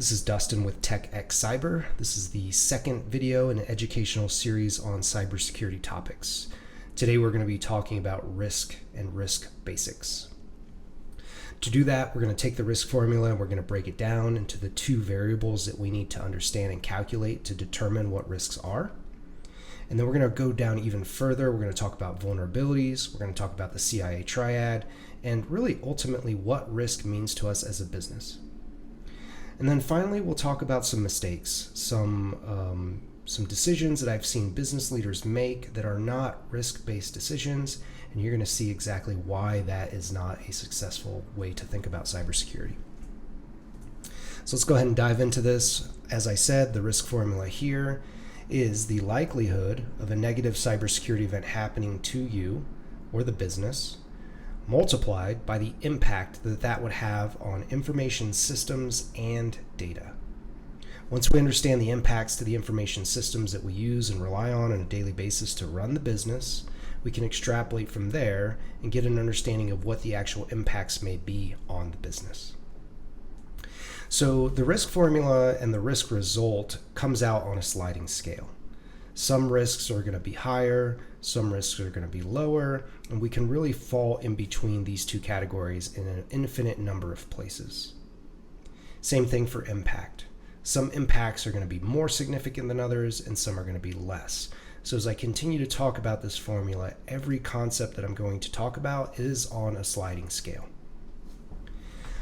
This is Dustin with TechX Cyber. This is the second video in an educational series on cybersecurity topics. Today we're going to be talking about risk and risk basics. To do that, we're going to take the risk formula and we're going to break it down into the two variables that we need to understand and calculate to determine what risks are. And then we're going to go down even further. We're going to talk about vulnerabilities. We're going to talk about the C.I.A. Triad and really ultimately what risk means to us as a business. And then finally, we'll talk about some mistakes, some decisions that I've seen business leaders make that are not risk-based decisions, and you're going to see exactly why that is not a successful way to think about cybersecurity. So let's go ahead and dive into this. As I said, the risk formula here is the likelihood of a negative cybersecurity event happening to you or the business, multiplied by the impact that that would have on information systems and data. Once we understand the impacts to the information systems that we use and rely on a daily basis to run the business, we can extrapolate from there and get an understanding of what the actual impacts may be on the business. So the risk formula and the risk result comes out on a sliding scale. Some risks are going to be higher, some risks are going to be lower, and we can really fall in between these two categories in an infinite number of places. Same thing for impact. Some impacts are going to be more significant than others, and some are going to be less. So as I continue to talk about this formula, every concept that I'm going to talk about is on a sliding scale.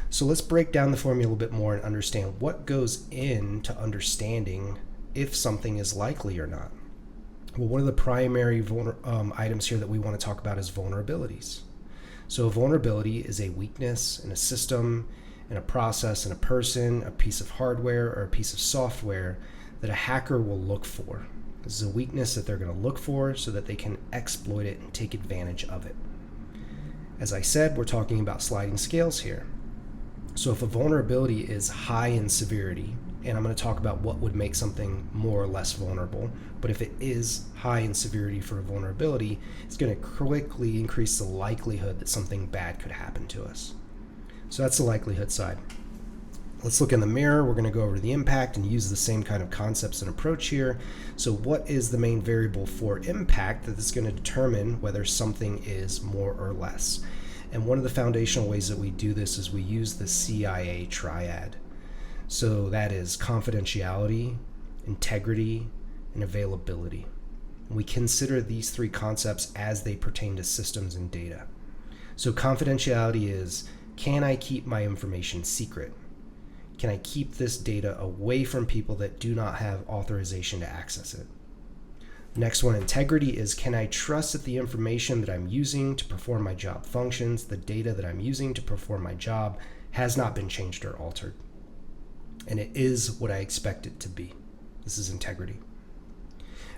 So let's break down the formula a bit more and understand what goes into understanding if something is likely or not. Well, one of the primary items here that we want to talk about is vulnerabilities. So a vulnerability is a weakness in a system, in a process, in a person, a piece of hardware, or a piece of software that a hacker will look for. This is a weakness that they're going to look for so that they can exploit it and take advantage of it. As I said, we're talking about sliding scales here. So if a vulnerability is high in severity, and I'm going to talk about what would make something more or less vulnerable, but if it is high in severity for a vulnerability, it's going to quickly increase the likelihood that something bad could happen to us. So that's the likelihood side. Let's look in the mirror. We're going to go over the impact and use the same kind of concepts and approach here. So what is the main variable for impact that is going to determine whether something is more or less? And one of the foundational ways that we do this is we use the C.I.A. Triad. So that is confidentiality, integrity, and availability. And we consider these three concepts as they pertain to systems and data. So confidentiality is, can I keep my information secret? Can I keep this data away from people that do not have authorization to access it? Next one, integrity, is can I trust that the information that I'm using to perform my job functions, the data that I'm using to perform my job, has not been changed or altered? And it is what I expect it to be. This is integrity.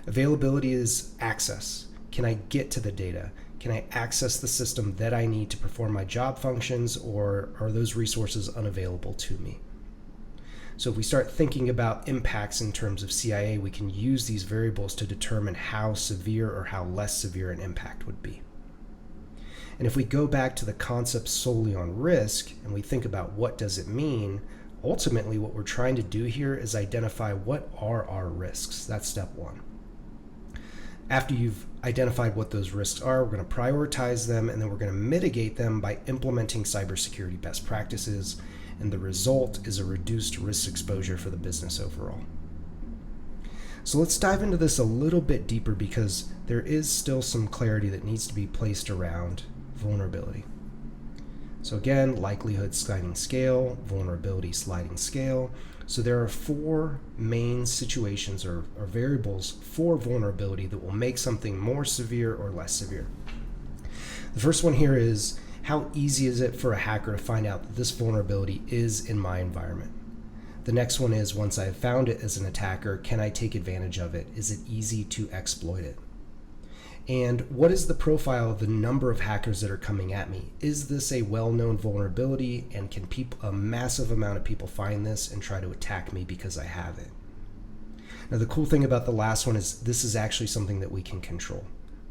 Availability is access. Can I get to the data? Can I access the system that I need to perform my job functions, or are those resources unavailable to me? So if we start thinking about impacts in terms of C.I.A., we can use these variables to determine how severe or how less severe an impact would be. And if we go back to the concept solely on risk and we think about what does it mean, ultimately what we're trying to do here is identify what are our risks. That's step one. After you've identified what those risks are, we're going to prioritize them, and then we're going to mitigate them by implementing cybersecurity best practices, and the result is a reduced risk exposure for the business overall. So let's dive into this a little bit deeper because there is still some clarity that needs to be placed around vulnerability. So again, likelihood sliding scale, vulnerability sliding scale. So there are four main situations or variables for vulnerability that will make something more severe or less severe. The first one here is, how easy is it for a hacker to find out that this vulnerability is in my environment? The next one is, once I've found it as an attacker, can I take advantage of it? Is it easy to exploit it? And what is the profile of the number of hackers that are coming at me? Is this a well-known vulnerability, and can a massive amount of people find this and try to attack me because I have it? Now, the cool thing about the last one is this is actually something that we can control.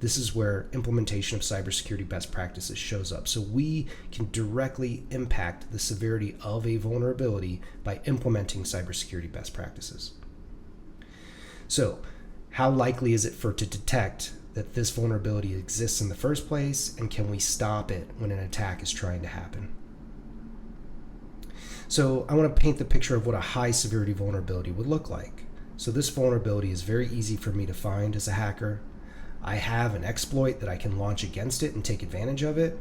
this is where implementation of cybersecurity best practices shows up. So we can directly impact the severity of a vulnerability by implementing cybersecurity best practices. So how likely is it to detect that this vulnerability exists in the first place, and can we stop it when an attack is trying to happen? So I want to paint the picture of what a high severity vulnerability would look like. So this vulnerability is very easy for me to find as a hacker. I have an exploit that I can launch against it and take advantage of it.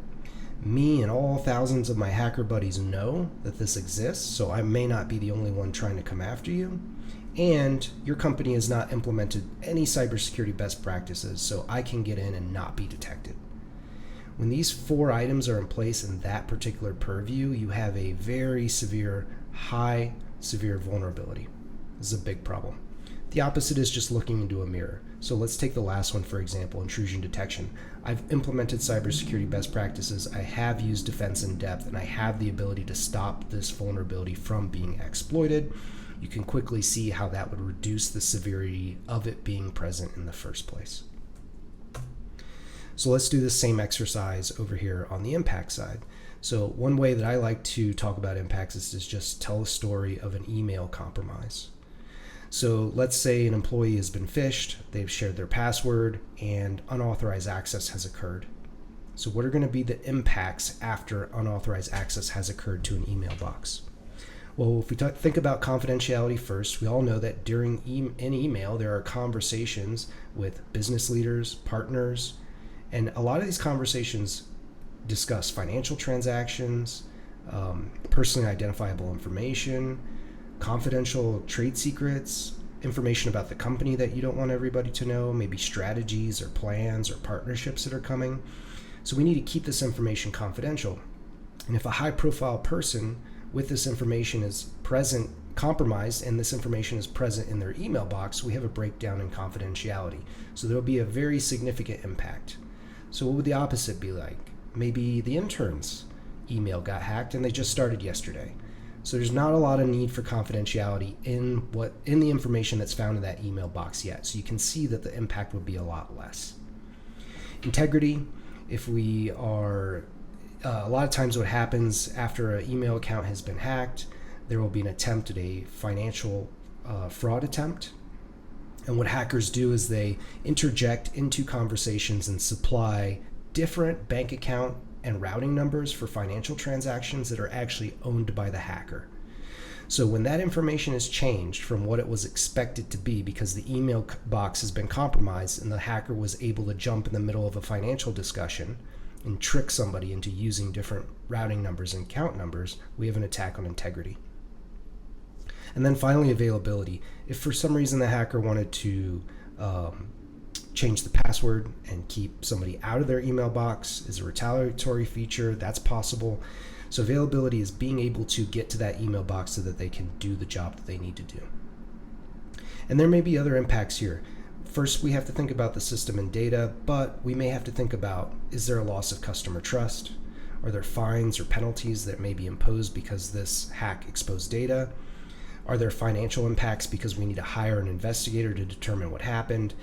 Me and all thousands of my hacker buddies know that this exists, so I may not be the only one trying to come after you. And your company has not implemented any cybersecurity best practices, so I can get in and not be detected. When these 4 items are in place in that particular purview, you have a very severe, high severe vulnerability. This is a big problem. The opposite is just looking into a mirror. So let's take the last one, for example, intrusion detection. I've implemented cybersecurity best practices, I have used defense in depth, and I have the ability to stop this vulnerability from being exploited. You can quickly see how that would reduce the severity of it being present in the first place. So let's do the same exercise over here on the impact side. So one way that I like to talk about impacts is to just tell a story of an email compromise. So let's say an employee has been phished, they've shared their password, and unauthorized access has occurred. So what are going to be the impacts after unauthorized access has occurred to an email box? Well, if we think about confidentiality first, we all know that during an email, there are conversations with business leaders, partners, and a lot of these conversations discuss financial transactions, personally identifiable information, confidential trade secrets, information about the company that you don't want everybody to know, maybe strategies or plans or partnerships that are coming. So we need to keep this information confidential. And if a high-profile person with this information is compromised, and this information is present in their email box, we have a breakdown in confidentiality. So there will be a very significant impact. So what would the opposite be like? Maybe the intern's email got hacked and they just started yesterday. So there's not a lot of need for confidentiality in the information that's found in that email box yet. So you can see that the impact would be a lot less. Integrity, if we are a lot of times what happens after an email account has been hacked, there will be an attempt at a financial fraud attempt. And what hackers do is they interject into conversations and supply different bank account and routing numbers for financial transactions that are actually owned by the hacker. So when that information is changed from what it was expected to be because the email box has been compromised and the hacker was able to jump in the middle of a financial discussion and trick somebody into using different routing numbers and account numbers, we have an attack on integrity. And then finally, availability. If for some reason the hacker wanted to change the password and keep somebody out of their email box as a retaliatory feature, that's possible. So availability is being able to get to that email box so that they can do the job that they need to do. And there may be other impacts here. First, we have to think about the system and data, but we may have to think about, is there a loss of customer trust? Are there fines or penalties that may be imposed because this hack exposed data? Are there financial impacts because we need to hire an investigator to determine what happened?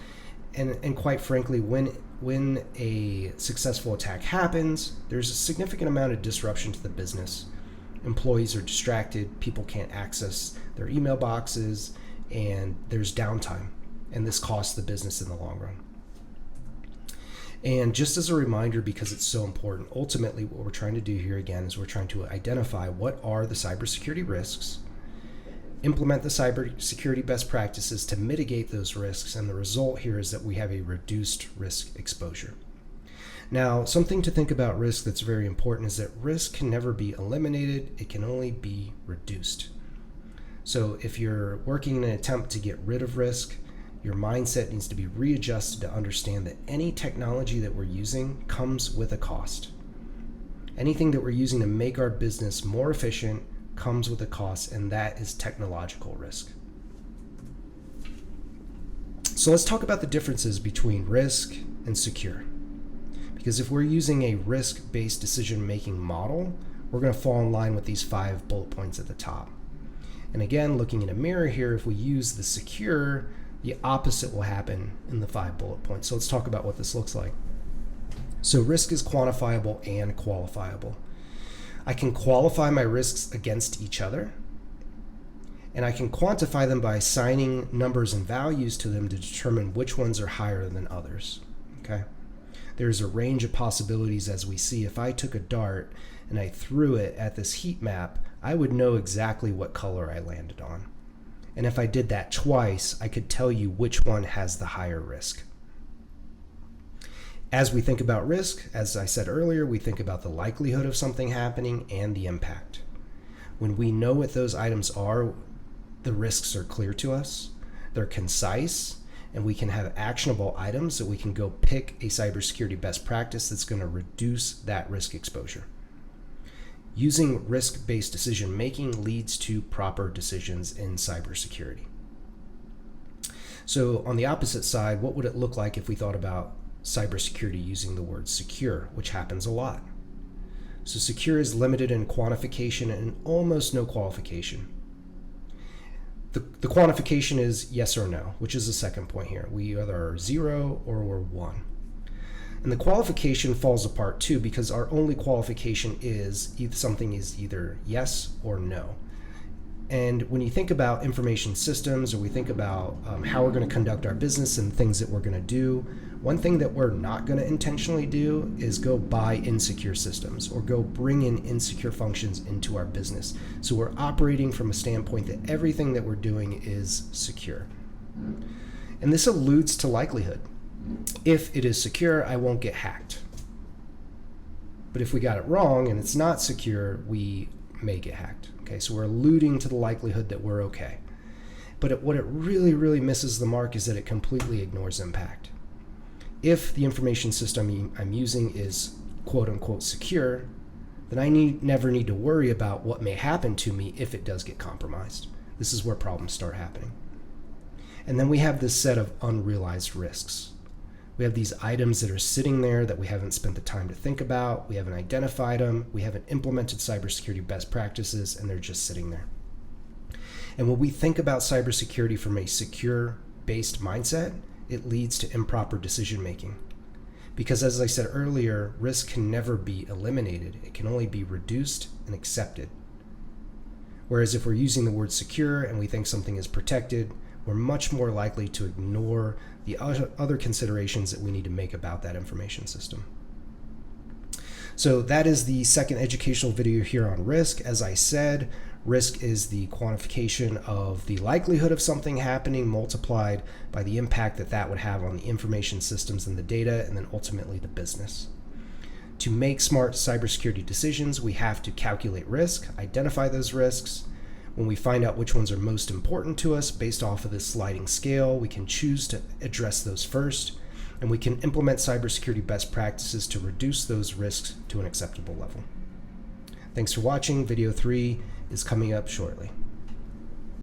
And quite frankly, when a successful attack happens, there's a significant amount of disruption to the business. Employees are distracted, people can't access their email boxes, and there's downtime. And this costs the business in the long run. And just as a reminder, because it's so important, ultimately what we're trying to do here again is we're trying to identify what are the cybersecurity risks, implement the cybersecurity best practices to mitigate those risks, and the result here is that we have a reduced risk exposure. Now, something to think about risk that's very important is that risk can never be eliminated, it can only be reduced. So if you're working in an attempt to get rid of risk, your mindset needs to be readjusted to understand that any technology that we're using comes with a cost. Anything that we're using to make our business more efficient comes with a cost, and that is technological risk. So let's talk about the differences between risk and secure. Because if we're using a risk-based decision-making model, we're going to fall in line with these 5 bullet points at the top. And again, looking in a mirror here, if we use the secure, The opposite will happen in the 5 bullet points. So let's talk about what this looks like. So risk is quantifiable and qualifiable. I can qualify my risks against each other, and I can quantify them by assigning numbers and values to them to determine which ones are higher than others. Okay? There's a range of possibilities, as we see. If I took a dart and I threw it at this heat map, I would know exactly what color I landed on. And if I did that twice, I could tell you which one has the higher risk. As we think about risk, as I said earlier, we think about the likelihood of something happening and the impact. When we know what those items are, the risks are clear to us, they're concise, and we can have actionable items that we can go pick a cybersecurity best practice that's going to reduce that risk exposure. Using risk-based decision making leads to proper decisions in cybersecurity. So on the opposite side, what would it look like if we thought about cybersecurity using the word secure, which happens a lot? So secure is limited in quantification and almost no qualification. The quantification is yes or no, which is the second point here. We either are 0 or we're 1. And the qualification falls apart too, because our only qualification is something is either yes or no. And when you think about information systems, or we think about how we're going to conduct our business and things that we're going to do, one thing that we're not going to intentionally do is go buy insecure systems or go bring in insecure functions into our business. So we're operating from a standpoint that everything that we're doing is secure. And this alludes to likelihood. If it is secure, I won't get hacked. But if we got it wrong and it's not secure, we may get hacked. Okay, so we're alluding to the likelihood that we're okay. But what it really, really misses the mark is that it completely ignores impact. If the information system I'm using is quote unquote secure, then I never need to worry about what may happen to me if it does get compromised. This is where problems start happening. And then we have this set of unrealized risks. We have these items that are sitting there that we haven't spent the time to think about, we haven't identified them, we haven't implemented cybersecurity best practices, and they're just sitting there. And when we think about cybersecurity from a secure-based mindset, it leads to improper decision making. Because as I said earlier, risk can never be eliminated. It can only be reduced and accepted. Whereas if we're using the word secure and we think something is protected, we're much more likely to ignore the other considerations that we need to make about that information system. So that is the second educational video here on risk. As I said, risk is the quantification of the likelihood of something happening multiplied by the impact that that would have on the information systems and the data, and then ultimately the business. To make smart cybersecurity decisions, we have to calculate risk, identify those risks. When we find out which ones are most important to us based off of this sliding scale, we can choose to address those first, and we can implement cybersecurity best practices to reduce those risks to an acceptable level. Thanks for watching. Video 3 is coming up shortly.